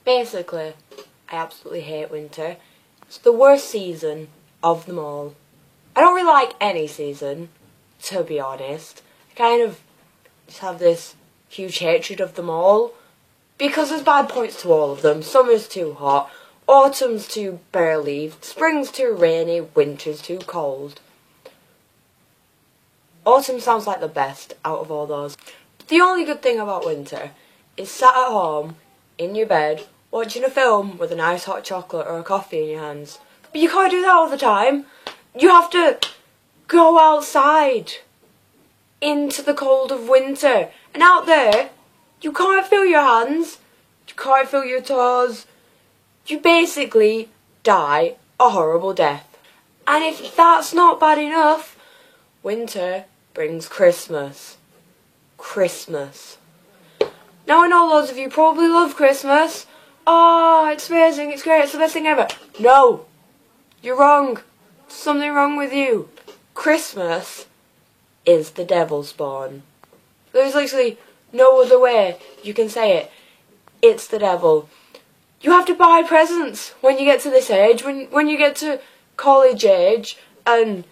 Basically, I absolutely hate winter. It's the worst season of them all. I don't really like any season, to be honest. I kind of just have this huge hatred of them all, because there's bad points to all of them. Summer's too hot, autumn's too bare leaved, spring's too rainy, winter's too cold. Autumn sounds like the best out of all those. The only good thing about winter is sat at home, in your bed, watching a film with a nice hot chocolate or a coffee in your hands. But you can't do that all the time. You have to go outside into the cold of winter. And out there, you can't feel your hands, you can't feel your toes. You basically die a horrible death. And if that's not bad enough, winter brings Christmas. Christmas. Now I know loads of you probably love Christmas. Oh, it's amazing, it's great, it's the best thing ever. No, you're wrong. There's something wrong with you. Christmas is the devil's spawn. There's literally no other way you can say it. It's the devil. You have to buy presents when you get to this age, when you get to college age, and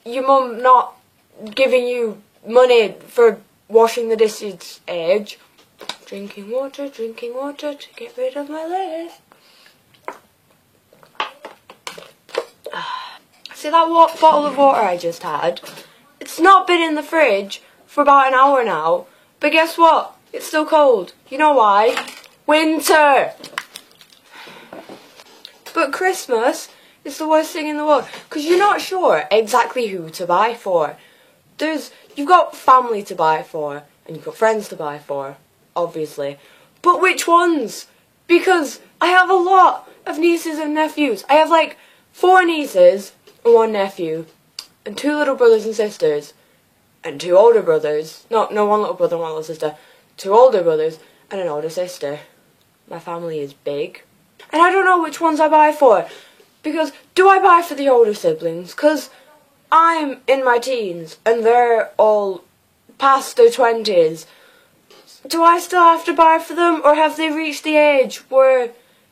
your mum not giving you money for washing the dishes age. Drinking water to get rid of my list. See that bottle of water I just had? It's not been in the fridge for about an hour now, but guess what? It's still cold. You know why? Winter! But Christmas is the worst thing in the world, because you're not sure exactly who to buy for. You've got family to buy for, and you've got friends to buy for, obviously. But which ones? Because I have a lot of nieces and nephews. I have like 4 nieces and 1 nephew, and 2 little brothers and sisters, and 2 older brothers. No, 1 little brother and 1 little sister. 2 older brothers and an older sister. My family is big. And I don't know which ones I buy for. Because do I buy for the older siblings? Because I'm in my teens and they're all past their 20s. Do I still have to buy for them, or have they reached the age where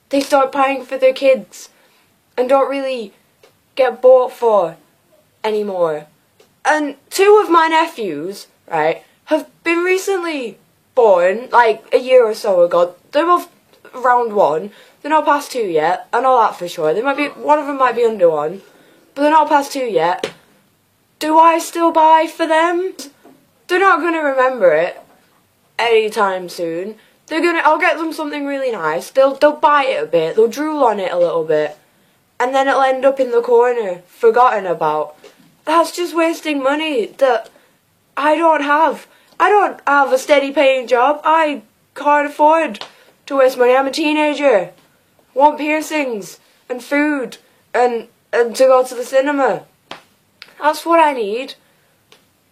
they start buying for their kids and don't really get bought for anymore? And 2 of my nephews, right, have been recently born, like a year or so ago. They're both around 1. They're not past 2 yet. I know that for sure. One of them might be under 1, but they're not past 2 yet. Do I still buy for them? They're not going to remember it anytime soon. I'll get them something really nice. They'll buy it a bit. They'll drool on it a little bit, and then it'll end up in the corner, forgotten about. That's just wasting money that I don't have. I don't have a steady paying job. I can't afford to waste money. I'm a teenager. I want piercings and food and to go to the cinema. That's what I need.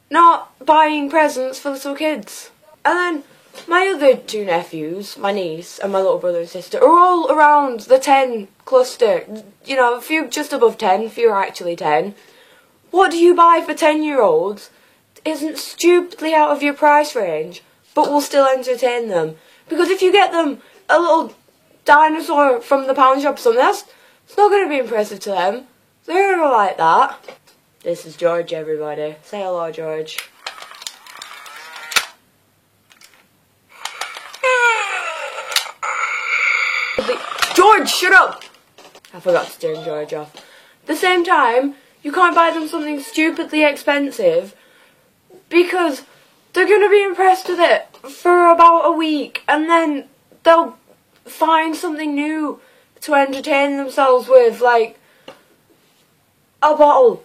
Not buying presents for little kids. And then my other 2 nephews, my niece and my little brother and sister, are all around the 10 cluster. You know, a few just above 10, a few are actually 10. What do you buy for 10-year-olds isn't stupidly out of your price range, but will still entertain them? Because if you get them a little dinosaur from the pound shop or something, it's not going to be impressive to them. They're going to like that. This is George, everybody. Say hello, George. George, shut up! I forgot to turn George off. At the same time, you can't buy them something stupidly expensive because they're going to be impressed with it for about a week, and then they'll find something new to entertain themselves with, like a bottle.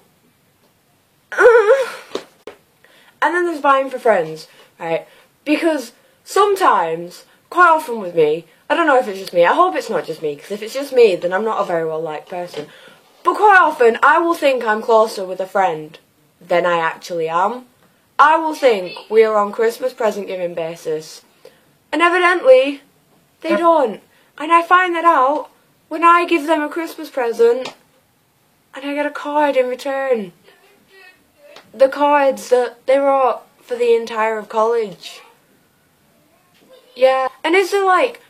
And then there's buying for friends, right? Because sometimes, quite often with me, I don't know if it's just me, I hope it's not just me, because if it's just me, then I'm not a very well-liked person. But quite often, I will think I'm closer with a friend than I actually am. I will think we are on Christmas present giving basis. And evidently, they don't. And I find that out when I give them a Christmas present and I get a card in return. The cards that they wrote for the entire of college. Yeah, and is there like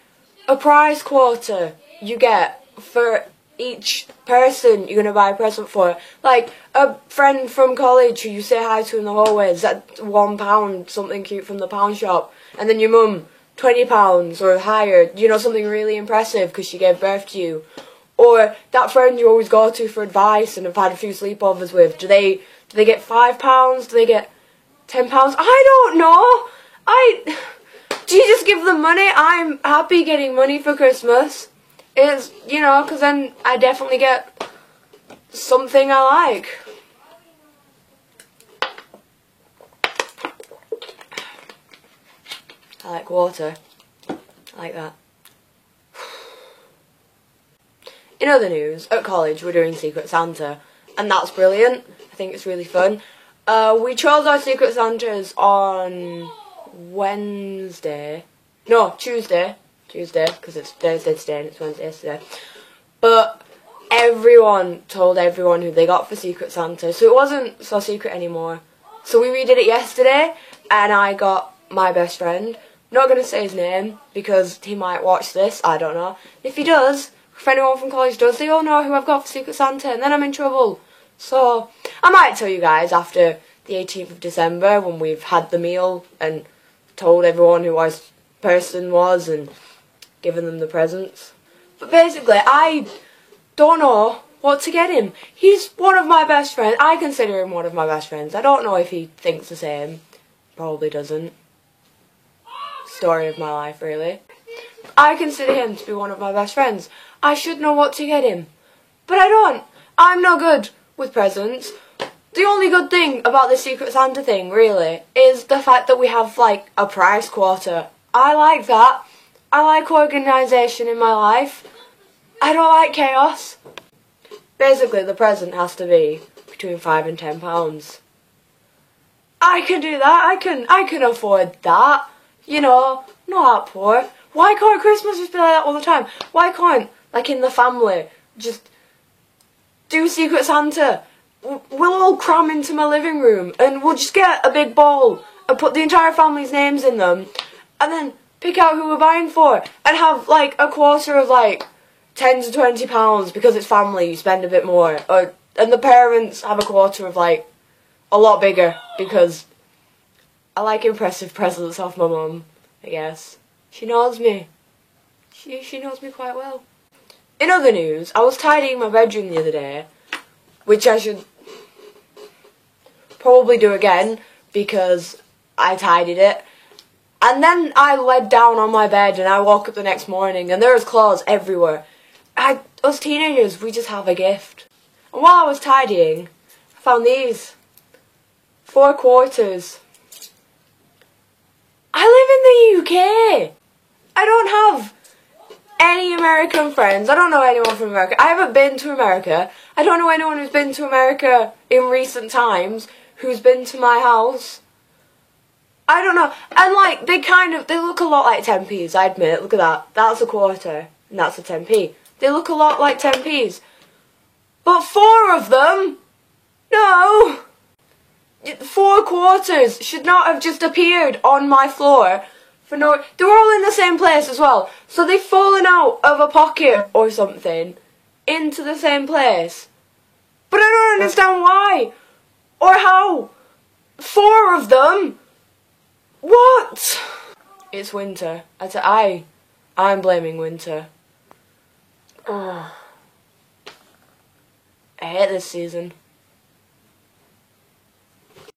a prize quarter you get for each person you're going to buy a present for. Like, a friend from college who you say hi to in the hallways, that's £1, something cute from the pound shop. And then your mum, £20 or higher, you know, something really impressive because she gave birth to you. Or that friend you always go to for advice and have had a few sleepovers with, do they get £5? Do they get £10? I don't know. Do you just give them money? I'm happy getting money for Christmas. It's, you know, because then I definitely get something I like. I like water. I like that. In other news, at college we're doing Secret Santa, and that's brilliant. I think it's really fun. We chose our Secret Santas on Tuesday, because it's Thursday today and it's Wednesday yesterday. But everyone told everyone who they got for Secret Santa, so it wasn't so secret anymore. So we redid it yesterday, and I got my best friend. Not going to say his name, because he might watch this, I don't know. If he does, if anyone from college does, they all know who I've got for Secret Santa, and then I'm in trouble. So, I might tell you guys after the 18th of December, when we've had the meal, and told everyone who our person was, and given them the presents. But basically, I don't know what to get him. He's one of my best friends. I consider him one of my best friends. I don't know if he thinks the same. Probably doesn't. Story of my life, really. I consider him to be one of my best friends. I should know what to get him. But I don't. I'm no good with presents. The only good thing about this Secret Santa thing, really, is the fact that we have, like, a prize quarter. I like that. I like organisation in my life. I don't like chaos. Basically, the present has to be between £5 and £10. I can do that. I can afford that. You know, not that poor. Why can't Christmas just be like that all the time? Why can't, like in the family, just do Secret Santa? We'll all cram into my living room and we'll just get a big bowl and put the entire family's names in them and then pick out who we're buying for and have like a quarter of like £10 to £20 because it's family, you spend a bit more. And the parents have a quarter of like a lot bigger because I like impressive presents off my mum, I guess. She knows me. She knows me quite well. In other news, I was tidying my bedroom the other day, which I should probably do again because I tidied it. And then I laid down on my bed and I woke up the next morning and there was clothes everywhere. Us teenagers, we just have a gift. And while I was tidying, I found these. 4 quarters. I live in the UK. I don't have any American friends. I don't know anyone from America. I haven't been to America. I don't know anyone who's been to America in recent times who's been to my house. I don't know. And like, they look a lot like 10p's, I admit. Look at that. That's a quarter. And that's a 10p. They look a lot like 10p's. But 4 of them? No! 4 quarters should not have just appeared on my floor for no... They were all in the same place as well. So they've fallen out of a pocket or something into the same place. But I don't understand why. Or how. 4 of them? What? It's winter. I'm blaming winter. Oh. I hate this season.